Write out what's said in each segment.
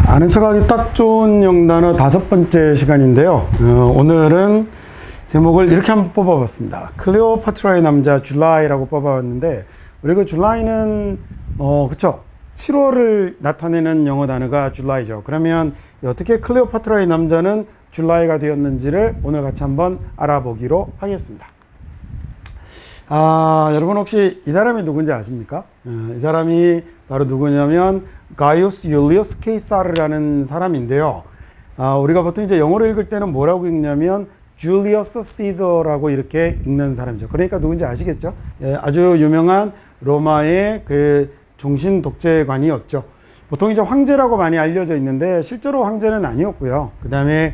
아는 척하기 딱 좋은 영단어 5번째 시간인데요. 오늘은 제목을 이렇게 한번 뽑아봤습니다. 클레오파트라의 남자 줄라이라고 뽑아봤는데, 우리 그 줄라이는 그쵸, 7월을 나타내는 영어 단어가 줄라이죠. 그러면 어떻게 클레오파트라의 남자는 줄라이가 되었는지를 오늘 같이 한번 알아보기로 하겠습니다. 여러분 혹시 이 사람이 누군지 아십니까? 이 사람이 바로 누구냐면 가이우스 율리우스 케이사르라는 사람인데요. 우리가 보통 이제 영어로 읽을 때는 뭐라고 읽냐면 줄리어스 시저라고 이렇게 읽는 사람이죠. 그러니까 누군지 아시겠죠? 아주 유명한 로마의 그 종신 독재관이었죠. 보통 이제 황제라고 많이 알려져 있는데 실제로 황제는 아니었고요. 그 다음에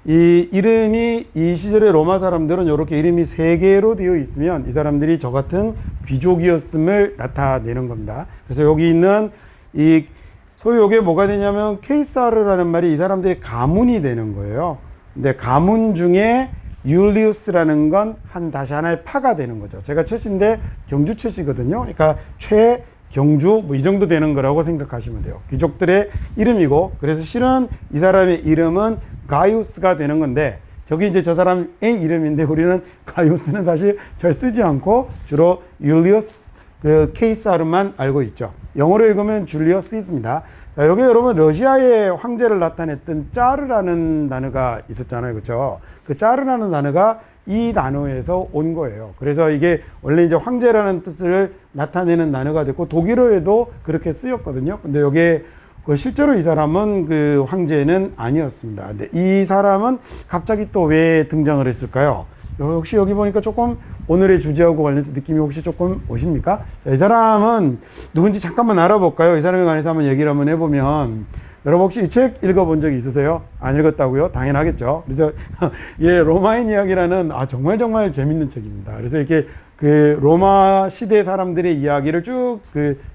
이 이름이 이 시절의 로마 사람들은 이렇게 이름이 3개로 되어 있으면 이 사람들이 저 같은 귀족이었음을 나타내는 겁니다. 그래서 여기 있는 이 소위 이게 뭐가 되냐면 케이사르라는 말이 이 사람들의 가문이 되는 거예요. 근데 가문 중에 율리우스라는 건 다시 하나의 파가 되는 거죠. 제가 최씨인데 경주 최씨거든요. 그러니까 최경주 뭐 이 정도 되는 거라고 생각하시면 돼요. 귀족들의 이름이고, 그래서 실은 이 사람의 이름은 가이우스가 되는 건데, 저기 이제 저 사람의 이름인데 우리는 가이우스는 사실 잘 쓰지 않고 주로 율리우스 그 케이사르만 알고 있죠. 영어로 읽으면 줄리어스 시저입니다. 자, 여기 여러분 러시아의 황제를 나타냈던 짜르라는 단어가 있었잖아요. 그렇죠? 그 짜르라는 단어가 이 단어에서 온 거예요. 그래서 이게 원래 이제 황제라는 뜻을 나타내는 단어가 됐고 독일어에도 그렇게 쓰였거든요. 근데 여기에 실제로 이 사람은 그 황제는 아니었습니다. 근데 이 사람은 갑자기 또 왜 등장을 했을까요? 혹시 여기 보니까 조금 오늘의 주제하고 관련해서 느낌이 혹시 조금 오십니까? 자, 이 사람은 누군지 잠깐만 알아볼까요? 이 사람에 관해서 한번 얘기를 한번 해보면, 여러분 혹시 이 책 읽어본 적이 있으세요? 안 읽었다고요? 당연하겠죠. 그래서 예, 로마인 이야기라는 정말 재밌는 책입니다. 그래서 이렇게 그 로마 시대 사람들의 이야기를 쭉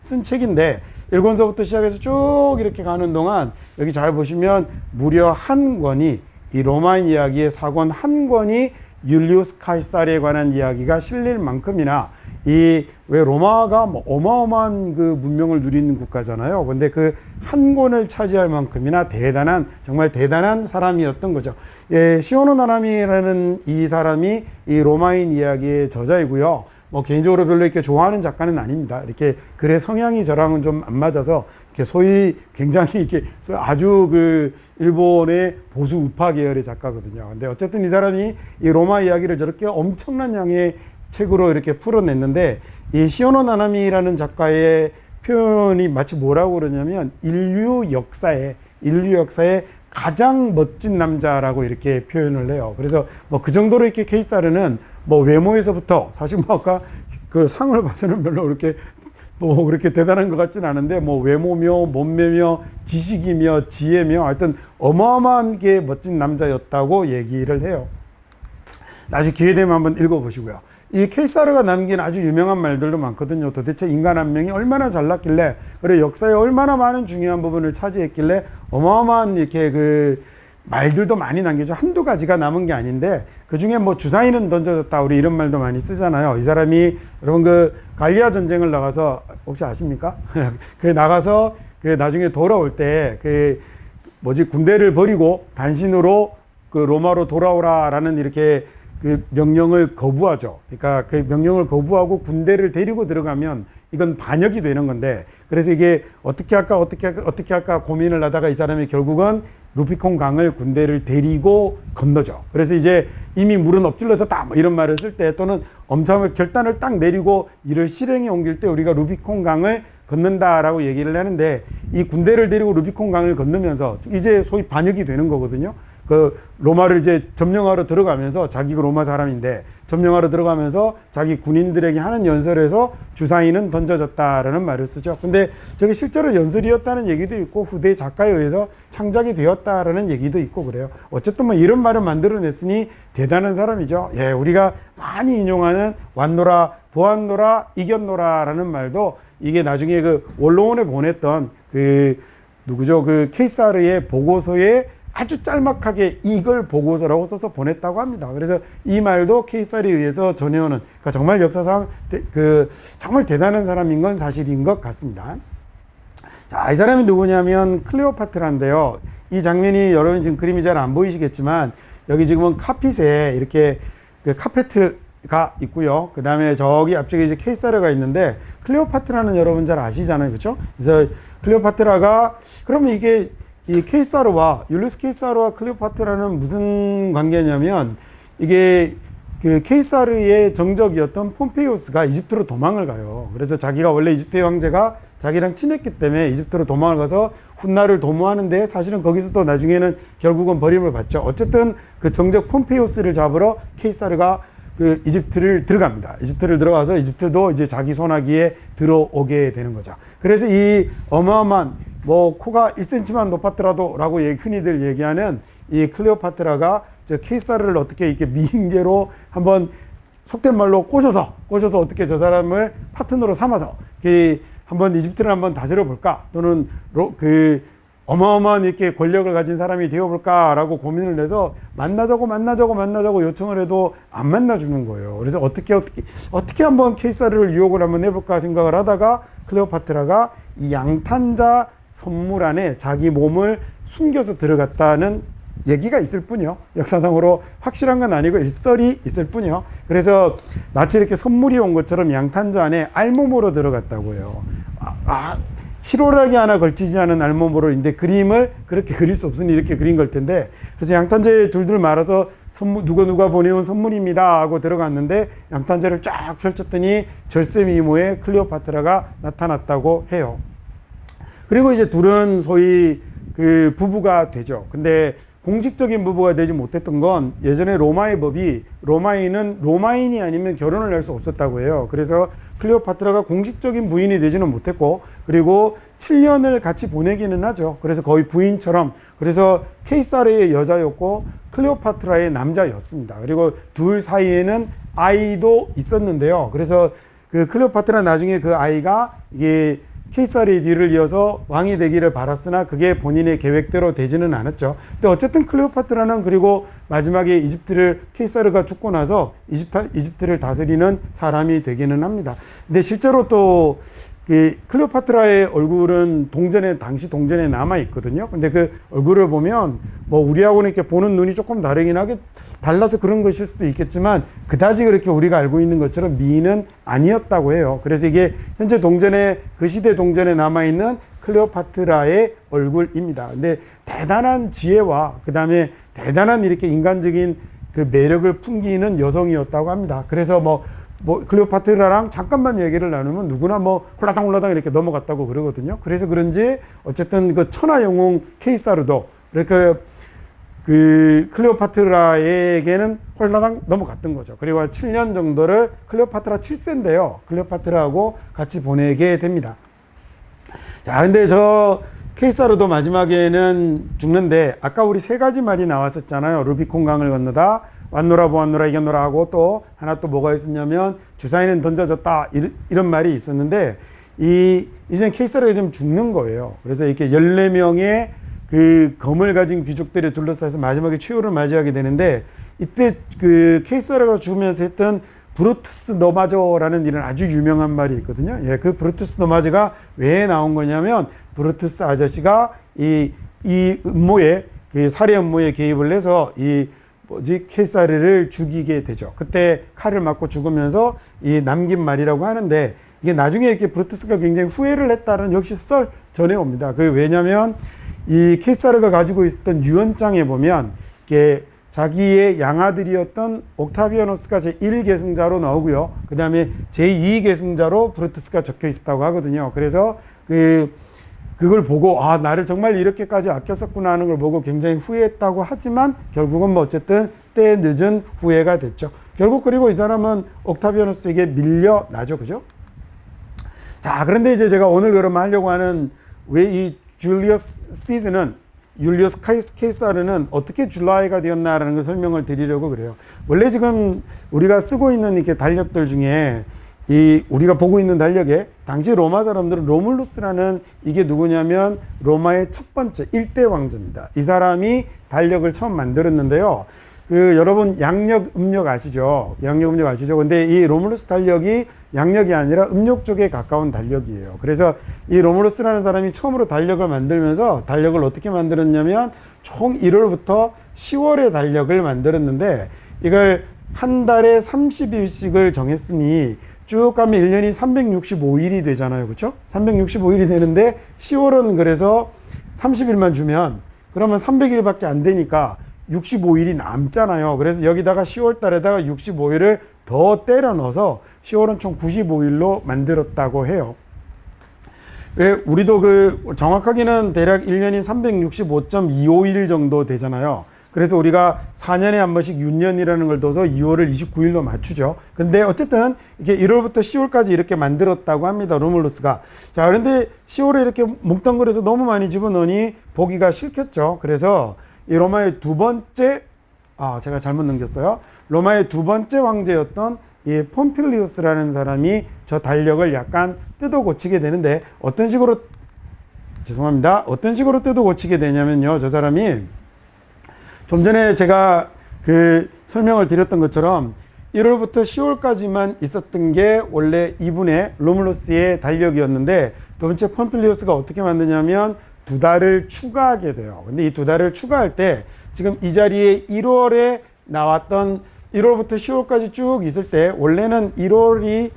쓴 책인데, 1권서부터 시작해서 쭉 이렇게 가는 동안 여기 잘 보시면 무려 한 권이, 이 로마인 이야기의 4권 한 권이 율리우스 카이사르에 관한 이야기가 실릴 만큼이나, 왜 로마가 뭐 어마어마한 그 문명을 누리는 국가잖아요. 근데 그 한 권을 차지할 만큼이나 정말 대단한 사람이었던 거죠. 예, 시오노 나나미라는 이 사람이 이 로마인 이야기의 저자이고요. 뭐 개인적으로 별로 이렇게 좋아하는 작가는 아닙니다. 이렇게 글의 성향이 저랑은 좀 안 맞아서 이렇게 소위 굉장히 이렇게 아주 그 일본의 보수 우파 계열의 작가거든요. 근데 어쨌든 이 사람이 이 로마 이야기를 저렇게 엄청난 양의 책으로 이렇게 풀어냈는데, 이 시오노 나나미라는 작가의 표현이 마치 뭐라고 그러냐면 인류 역사에 가장 멋진 남자라고 이렇게 표현을 해요. 그래서 뭐 그 정도로 이렇게 케이사르는 뭐 외모에서부터 사실 뭐 아까 그 상을 봐서는 별로 그렇게 뭐 그렇게 대단한 것 같진 않은데, 뭐 외모며 몸매며 지식이며 지혜며 하여튼 어마어마한 게 멋진 남자였다고 얘기를 해요. 나중에 기회 되면 한번 읽어보시고요. 이 케이사르가 남긴 아주 유명한 말들도 많거든요. 도대체 인간 한 명이 얼마나 잘났길래, 그래 역사에 얼마나 많은 중요한 부분을 차지했길래 어마어마한 이렇게 그 말들도 많이 남기죠. 한두 가지가 남은 게 아닌데, 그 중에 뭐 주사위는 던져졌다, 우리 이런 말도 많이 쓰잖아요. 이 사람이 여러분 그 갈리아 전쟁을 나가서 혹시 아십니까? 그 나가서 그 나중에 돌아올 때 군대를 버리고 단신으로 그 로마로 돌아오라라는 이렇게 그 명령을 거부하죠. 그러니까 그 명령을 거부하고 군대를 데리고 들어가면 이건 반역이 되는 건데, 그래서 이게 어떻게 할까 고민을 하다가 이 사람이 결국은 루비콘 강을 군대를 데리고 건너죠. 그래서 이제 이미 물은 엎질러졌다 뭐 이런 말을 쓸 때, 또는 엄청난 결단을 딱 내리고 이를 실행에 옮길 때 우리가 루비콘 강을 건넌다라고 얘기를 하는데, 이 군대를 데리고 루비콘 강을 건너면서 이제 소위 반역이 되는 거거든요. 그 로마를 이제 점령하러 들어가면서, 자기가 로마 사람인데 점령하러 들어가면서 자기 군인들에게 하는 연설에서 주사위는 던져졌다라는 말을 쓰죠. 근데 저게 실제로 연설이었다는 얘기도 있고 후대 작가에 의해서 창작이 되었다라는 얘기도 있고 그래요. 어쨌든 뭐 이런 말을 만들어냈으니 대단한 사람이죠. 예, 우리가 많이 인용하는 왔노라 보았노라 이겼노라라는 말도, 이게 나중에 그 원로원에 보냈던 그 누구죠? 그 케이사르의 보고서에 아주 짤막하게 이걸 보고서라고 써서 보냈다고 합니다. 그래서 이 말도 케이사르에 의해서 전해오는, 그러니까 정말 역사상 정말 대단한 사람인 건 사실인 것 같습니다. 자, 이 사람이 누구냐면 클레오파트라인데요. 이 장면이 여러분 지금 그림이 잘 안 보이시겠지만 여기 지금은 카핏에 이렇게 그 카페트가 있고요. 그 다음에 저기 앞쪽에 이제 케이사르가 있는데, 클레오파트라는 여러분 잘 아시잖아요, 그렇죠? 그래서 클레오파트라가, 그러면 이게 이 케이사르와 율리우스 케이사르와 클레오파트라는 무슨 관계냐면, 이게 그 케이사르의 정적이었던 폼페이오스가 이집트로 도망을 가요. 그래서 자기가 원래 이집트의 황제가 자기랑 친했기 때문에 이집트로 도망을 가서 훗날을 도모하는데, 사실은 거기서 또 나중에는 결국은 버림을 받죠. 어쨌든 그 정적 폼페이오스를 잡으러 케이사르가 그 이집트를 들어갑니다. 이집트를 들어가서 이집트도 이제 자기 손아귀에 들어오게 되는 거죠. 그래서 이 어마어마한, 뭐 코가 1cm만 높았더라도 라고 흔히들 얘기하는 이 클레오파트라가 저 케이사르를 어떻게 이렇게 미인계로 한번 속된 말로 꼬셔서 어떻게 저 사람을 파트너로 삼아서 한번 이집트를 한번 다스려 볼까, 또는 그 어마어마한 이렇게 권력을 가진 사람이 되어볼까라고 고민을 해서 만나자고 요청을 해도 안 만나주는 거예요. 그래서 어떻게 한번 케이사르를 유혹을 한번 해볼까 생각을 하다가, 클레오파트라가 이 양탄자 선물 안에 자기 몸을 숨겨서 들어갔다는 얘기가 있을 뿐이요. 역사상으로 확실한 건 아니고 일설이 있을 뿐이요. 그래서 마치 이렇게 선물이 온 것처럼 양탄자 안에 알몸으로 들어갔다고 해요. 실오라기 하나 걸치지 않은 알몸으로. 그림을 그렇게 그릴 수 없으니 이렇게 그린 걸 텐데, 그래서 양탄자에 둘둘 말아서 누가 보내온 선물입니다 하고 들어갔는데, 양탄자를 쫙 펼쳤더니 절세 미모의 클레오파트라가 나타났다고 해요. 그리고 이제 둘은 소위 그 부부가 되죠. 근데 공식적인 부부가 되지 못했던 건, 예전에 로마의 법이 로마인이 아니면 결혼을 할 수 없었다고 해요. 그래서 클레오파트라가 공식적인 부인이 되지는 못했고, 그리고 7년을 같이 보내기는 하죠. 그래서 거의 부인처럼. 그래서 케이사르의 여자였고 클레오파트라의 남자였습니다. 그리고 둘 사이에는 아이도 있었는데요. 그래서 그 클레오파트라 나중에 그 아이가 이게 케이사르의 뒤를 이어서 왕이 되기를 바랐으나 그게 본인의 계획대로 되지는 않았죠. 근데 어쨌든 클레오파트라는, 그리고 마지막에 케이사르가 죽고 나서 이집트를 다스리는 사람이 되기는 합니다. 근데 실제로 또 그 클레오파트라의 얼굴은 당시 동전에 남아 있거든요. 근데 그 얼굴을 보면 뭐 우리하고는 이렇게 보는 눈이 조금 달라서 그런 것일 수도 있겠지만, 그다지 그렇게 우리가 알고 있는 것처럼 미인은 아니었다고 해요. 그래서 이게 현재 그 시대 동전에 남아 있는 클레오파트라의 얼굴입니다. 근데 대단한 지혜와 그 다음에 대단한 이렇게 인간적인 그 매력을 풍기는 여성이었다고 합니다. 그래서 뭐 클레오파트라랑 잠깐만 얘기를 나누면 누구나 홀라당 이렇게 넘어갔다고 그러거든요. 그래서 그런지 어쨌든 그 천하 영웅 케이사르도 그러니까 그 클레오파트라에게는 홀라당 넘어갔던 거죠. 그리고 7년 정도를, 클레오파트라 7세인데요. 클레오파트라하고 같이 보내게 됩니다. 자, 근데 저 케이사르도 마지막에는 죽는데, 아까 우리 세 가지 말이 나왔었잖아요. 루비콘 강을 건너다, 왔노라 보았노라 이겼노라 하고, 또 하나 또 뭐가 있었냐면 주사위는 던져졌다, 이런 말이 있었는데, 이제 케이사르가 좀 죽는 거예요. 그래서 이렇게 14명의 그 검을 가진 귀족들이 둘러싸여서 마지막에 최후를 맞이하게 되는데, 이때 그 케이사르가 죽으면서 했던 브루투스 너마저라는 이런 아주 유명한 말이 있거든요. 예, 그 브루투스 너마저가 왜 나온 거냐면, 브루투스 아저씨가 이 음모에, 그 살해 음모에 개입을 해서 케이사르를 죽이게 되죠. 그때 칼을 맞고 죽으면서 남긴 말이라고 하는데, 이게 나중에 이렇게 브루투스가 굉장히 후회를 했다는 역시 썰 전해 옵니다. 왜냐면 이 케이사르가 가지고 있었던 유언장에 보면 이게 자기의 양아들이었던 옥타비아누스가 제1계승자로 나오고요. 그 다음에 제2계승자로 브루투스가 적혀 있었다고 하거든요. 그래서 그걸 보고 나를 정말 이렇게까지 아꼈었구나 하는 걸 보고 굉장히 후회했다고 하지만, 결국은 어쨌든 때 늦은 후회가 됐죠. 결국 그리고 이 사람은 옥타비아누스에게 밀려나죠. 그죠? 자, 그런데 이제 제가 오늘 그러면 하려고 하는, 왜 이 율리우스 케이사르는 어떻게 줄라이가 되었나라는 걸 설명을 드리려고 그래요. 원래 지금 우리가 쓰고 있는 이렇게 달력들 중에 이 우리가 보고 있는 달력에 당시 로마 사람들은 로물루스라는 이게 누구냐면 로마의 첫 번째 1대 왕조입니다. 이 사람이 달력을 처음 만들었는데요. 그 여러분 양력, 음력 아시죠? 양력, 음력 아시죠? 근데 이 로물루스 달력이 양력이 아니라 음력 쪽에 가까운 달력이에요. 그래서 이 로물루스라는 사람이 처음으로 달력을 만들면서 달력을 어떻게 만들었냐면 총 1월부터 10월의 달력을 만들었는데 이걸 한 달에 30일씩을 정했으니 쭉 가면 1년이 365일이 되잖아요. 그렇죠? 365일이 되는데 10월은 그래서 30일만 주면 그러면 300일밖에 안 되니까 65일이 남잖아요. 그래서 여기다가 10월 달에다가 65일을 더 때려 넣어서 10월은 총 95일로 만들었다고 해요. 왜 우리도 그 정확하게는 대략 1년이 365.251일 정도 되잖아요. 그래서 우리가 4년에 한 번씩 윤년이라는 걸 둬서 2월을 29일로 맞추죠. 근데 어쨌든 이게 1월부터 10월까지 이렇게 만들었다고 합니다. 로물루스가. 자, 그런데 10월에 이렇게 뭉뚱그려서 너무 많이 집어넣으니 보기가 싫겠죠. 그래서 이 로마의 두 번째, 제가 잘못 넘겼어요. 로마의 두 번째 황제였던 이 폼필리우스라는 사람이 저 달력을 약간 뜯어 고치게 되는데 어떤 식으로 뜯어 고치게 되냐면요. 저 사람이 좀 전에 제가 그 설명을 드렸던 것처럼 1월부터 10월까지만 있었던 게 원래 이분의 로물루스의 달력이었는데 두 번째 폼필리우스가 어떻게 만드냐면 두 달을 추가하게 돼요. 근데 이 두 달을 추가할 때 지금 이 자리에 1월에 나왔던 1월부터 10월까지 쭉 있을 때 원래는 1월이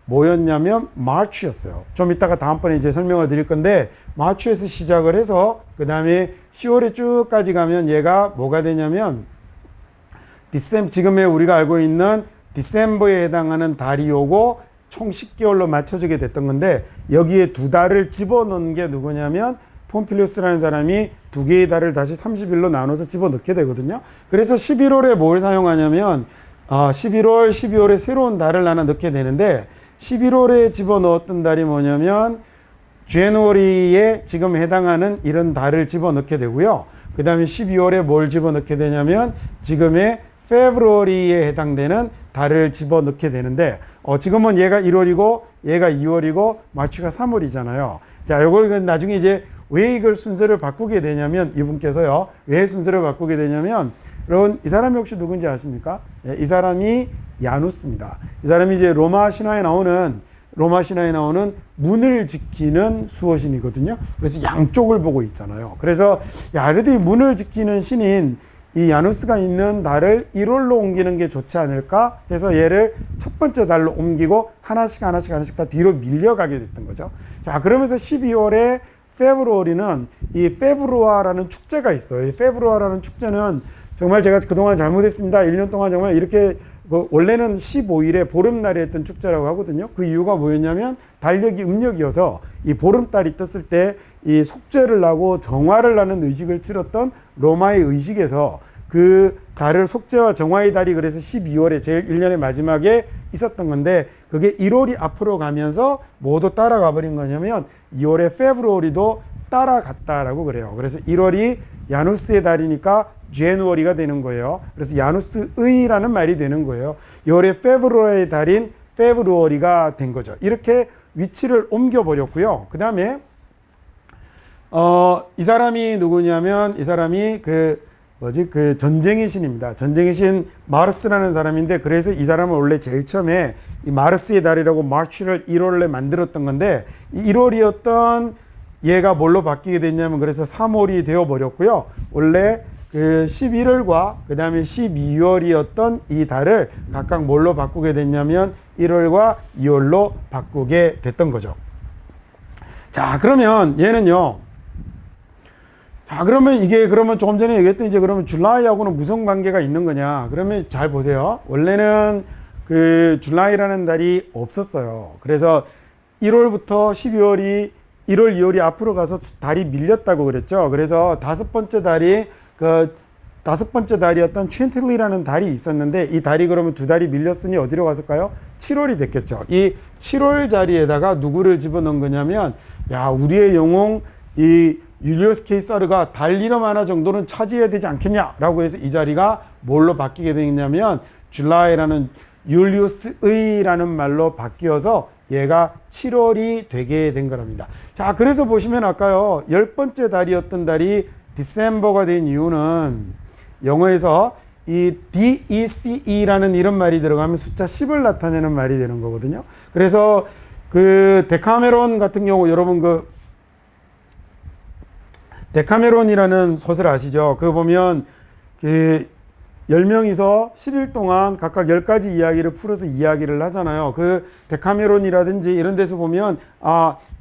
뭐였냐면 마치였어요. 좀 이따가 다음번에 이제 설명을 드릴 건데 마치에서 시작을 해서 그 다음에 10월에 쭉까지 가면 얘가 뭐가 되냐면 지금의 우리가 알고 있는 디셈버에 해당하는 달이 오고 총 10개월로 맞춰지게 됐던 건데 여기에 두 달을 집어넣은 게 누구냐면 폼필리우스라는 사람이 두 개의 달을 다시 30일로 나눠서 집어넣게 되거든요. 그래서 11월에 뭘 사용하냐면 11월, 12월에 새로운 달을 하나 넣게 되는데 11월에 집어넣었던 달이 뭐냐면 January에 지금 해당하는 이런 달을 집어넣게 되고요. 그 다음에 12월에 뭘 집어넣게 되냐면 지금의 February에 해당되는 달을 집어넣게 되는데 지금은 얘가 1월이고 얘가 2월이고 마치가 3월이잖아요. 자, 이걸 나중에 이제 왜 이걸 순서를 바꾸게 되냐면 이분께서요. 왜 순서를 바꾸게 되냐면 여러분 이 사람이 혹시 누군지 아십니까? 이 사람이 야누스입니다. 이 사람이 이제 로마 신화에 나오는 문을 지키는 수호신이거든요. 그래서 양쪽을 보고 있잖아요. 그래서 그래도 이 문을 지키는 신인 이 야누스가 있는 달을 1월로 옮기는 게 좋지 않을까 해서 얘를 첫 번째 달로 옮기고 하나씩 다 뒤로 밀려가게 됐던 거죠. 자, 그러면서 12월에 페브루아리는 이 페브루아라는 축제가 있어요. 이 페브루아라는 축제는 정말 제가 그동안 잘못했습니다. 1년 동안 정말 이렇게 원래는 15일에 보름날에 했던 축제라고 하거든요. 그 이유가 뭐였냐면 달력이 음력이어서 이 보름달이 떴을 때 이 속죄를 하고 정화를 하는 의식을 치렀던 로마의 의식에서 그 달을 속죄와 정화의 달이 그래서 12월에 제일 1년의 마지막에 있었던 건데 그게 1월이 앞으로 가면서 모두 따라가 버린 거냐면 2월에 페브루아리도 따라갔다라고 그래요. 그래서 1월이 야누스의 달이니까 제누어리가 되는 거예요. 그래서 야누스의라는 말이 되는 거예요. 2월에 페브루아리의 달인 페브루아리가 된 거죠. 이렇게 위치를 옮겨버렸고요. 그 다음에 이 사람이 누구냐면 이 사람이 그 전쟁의 신입니다. 전쟁의 신 마르스라는 사람인데 그래서 이 사람은 원래 제일 처음에 이 마르스의 달이라고 마치를 1월에 만들었던 건데 이 1월이었던 얘가 뭘로 바뀌게 됐냐면 그래서 3월이 되어 버렸고요. 원래 그 11월과 그 다음에 12월이었던 이 달을 각각 뭘로 바꾸게 됐냐면 1월과 2월로 바꾸게 됐던 거죠. 자, 그러면 얘는요. 자, 그러면 이게 그러면 조금 전에 얘기했던 이제 그러면 줄라이하고는 무슨 관계가 있는 거냐? 그러면 잘 보세요. 원래는 그 줄라이라는 달이 없었어요. 그래서 1월부터 12월이 1월, 2월이 앞으로 가서 달이 밀렸다고 그랬죠. 그래서 다섯 번째 달이었던 춘틸리라는 달이 있었는데 이 달이 그러면 두 달이 밀렸으니 어디로 갔을까요? 7월이 됐겠죠. 이 7월 자리에다가 누구를 집어넣은 거냐면 우리의 영웅 이 율리우스 케이사르가 달 이름 하나 정도는 차지해야 되지 않겠냐라고 해서 이 자리가 뭘로 바뀌게 되냐면 줄라이라는 율리우스의라는 말로 바뀌어서 얘가 7월이 되게 된 거랍니다. 자, 그래서 보시면 아까요, 10번째 달이었던 달이 디셈버가 된 이유는 영어에서 이 DECE라는 이런 말이 들어가면 숫자 10을 나타내는 말이 되는 거거든요. 그래서 그 데카메론 같은 경우 여러분 그 데카메론이라는 소설 아시죠? 그거 보면 그 10명이서 10일 동안 각각 10가지 이야기를 풀어서 이야기를 하잖아요. 그 데카메론이라든지 이런 데서 보면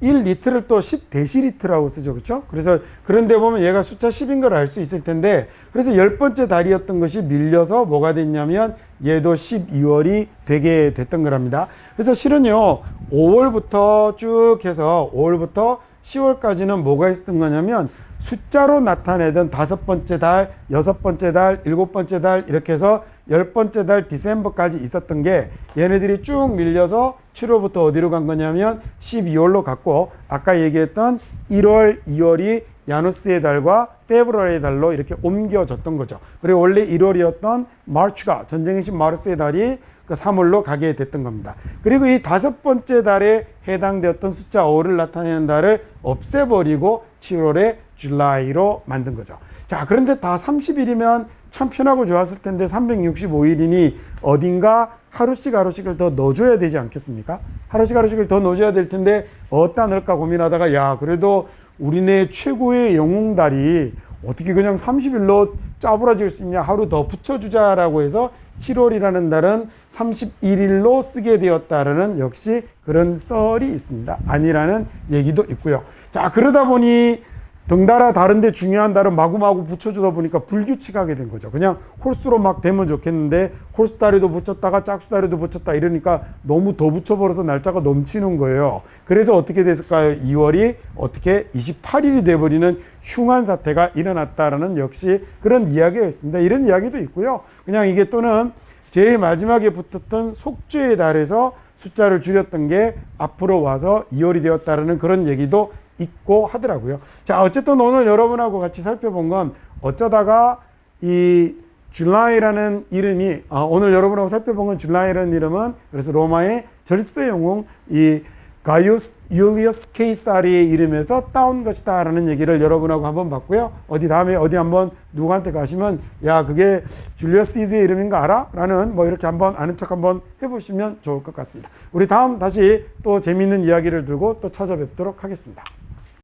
1리터를 또 10데시리터라고 쓰죠. 그렇죠? 그래서 그런 데 보면 얘가 숫자 10인 걸 알 수 있을 텐데, 그래서 10번째 달이었던 것이 밀려서 뭐가 됐냐면 얘도 12월이 되게 됐던 거랍니다. 그래서 실은요, 5월부터 쭉 해서 5월부터 10월까지는 뭐가 있었던 거냐면 숫자로 나타내던 5번째 달, 6번째 달, 7번째 달 이렇게 해서 10번째 달 디셈버까지 있었던 게 얘네들이 쭉 밀려서 7월부터 어디로 간 거냐면 12월로 갔고, 아까 얘기했던 1월, 2월이 야누스의 달과 페브루아리의 달로 이렇게 옮겨졌던 거죠. 그리고 원래 1월이었던 마르치가 전쟁의 신 마르스의 달이 그 3월로 가게 됐던 겁니다. 그리고 이 5번째 달에 해당되었던 숫자 5를 나타내는 달을 없애버리고 7월에 줄라이로 만든 거죠. 자, 그런데 다 30일이면 참 편하고 좋았을 텐데 365일이니 어딘가 하루씩을 더 넣어줘야 되지 않겠습니까? 하루씩을 더 넣어줘야 될 텐데 어디다 넣을까 고민하다가, 야, 그래도 우리네 최고의 영웅달이 어떻게 그냥 30일로 짜부라질 수 있냐, 하루 더 붙여주자라고 해서 7월이라는 달은 31일로 쓰게 되었다라는 역시 그런 썰이 있습니다. 아니라는 얘기도 있고요. 자, 그러다 보니 덩달아 다른데 중요한 달은 마구마구 붙여주다 보니까 불규칙하게 된 거죠. 그냥 홀수로 막 되면 좋겠는데 홀수다리도 붙였다가 짝수다리도 붙였다 이러니까 너무 더 붙여버려서 날짜가 넘치는 거예요. 그래서 어떻게 됐을까요? 2월이 어떻게 28일이 돼버리는 흉한 사태가 일어났다라는 역시 그런 이야기가 있습니다. 이런 이야기도 있고요. 그냥 이게 또는 제일 마지막에 붙었던 속죄의 달에서 숫자를 줄였던 게 앞으로 와서 2월이 되었다라는 그런 얘기도 있고 하더라고요. 자, 어쨌든 오늘 여러분하고 같이 살펴본 건 어쩌다가 이 줄라이라는 이름이 오늘 여러분하고 살펴본 건 줄라이라는 이름은 그래서 로마의 절세 영웅 이 가이우스 율리어스 케이사리의 이름에서 따온 것이다 라는 얘기를 여러분하고 한번 봤고요. 다음에 어디 한번 누구한테 가시면 야, 그게 줄리어스 시저의 이름인 거 알아? 라는 뭐 이렇게 한번 아는 척 한번 해보시면 좋을 것 같습니다. 우리 다음 다시 또 재미있는 이야기를 들고 또 찾아뵙도록 하겠습니다.